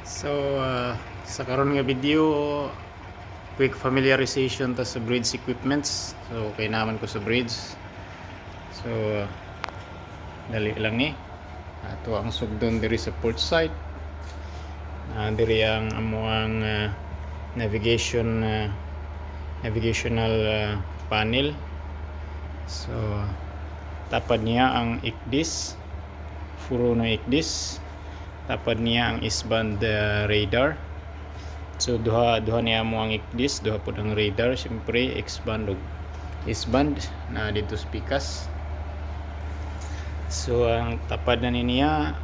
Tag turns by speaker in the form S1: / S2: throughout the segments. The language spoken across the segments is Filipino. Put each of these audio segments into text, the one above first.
S1: So, sa karon nga video, quick familiarization ta sa bridge equipments. So, kay naman ko sa bridge. So, dali lang ni. Ato ang sugdon diri sa port site. Diri ang amuang navigational panel. So, tapad niya ang ICDIS, furo ng ICDIS. Tapad niya ang S-band radar. So duha niya mo ang ICDIS, duha po ang radar, siyempre X-band ug S-band na dito sa pikas. So ang tapad na niya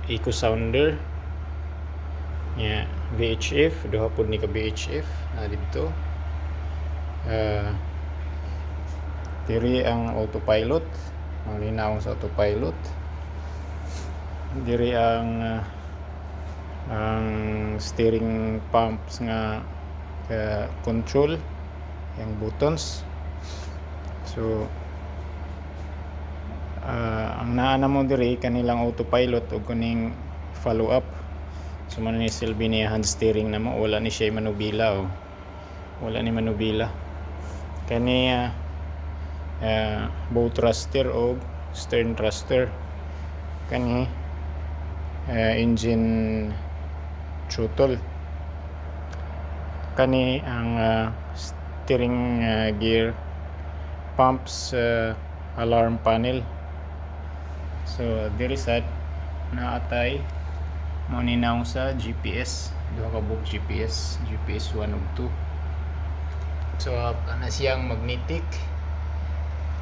S1: eco sounder nya VHF, duha po ni ka VHF na dito. Diri ang autopilot, ang linawon sa autopilot. Diri ang steering pumps nga control yung buttons. So ang naa na mo diri kanilang autopilot o kuning follow up. So man ni silbi niya hand steering na mo, wala ni siya manubila o wala ni manubila kani bow thruster o stern thruster kani engine throttle kani ang steering gear pumps alarm panel. So diri sad naatay mo ninaw sa GPS, duha ka book GPS 1 ug 2. So kana siyang magnetic,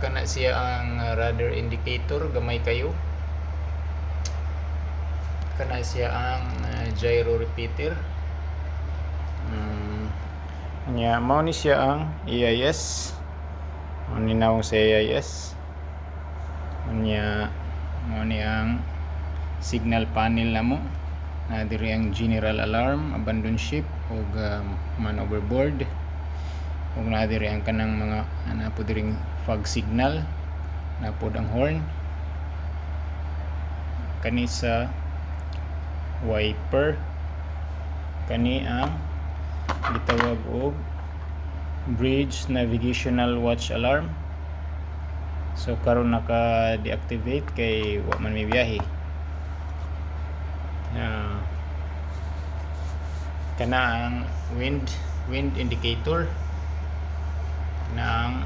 S1: kana siya ang radar indicator gamay kayo, kana siya ang gyro repeater. Mao ni siya ang AIS, mao ni nawong sa AIS. Mao ni ang signal panel namo na diri ang general alarm, abandon ship ug man overboard, ug na diri ang kanang mga ana po diring fog signal, na pod ang horn, kani sa wiper, kani ang gitawag og bridge navigational watch alarm. So karon naka deactivate kay wa man may biyahe. Kana ang wind indicator, na ang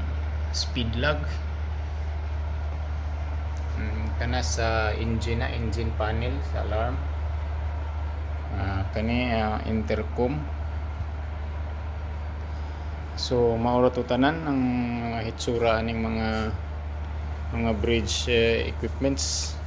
S1: speed lag, kana sa engine panel sa alarm, kani intercom. So mauro to tanan ang mga hitsura aning mga bridge equipments.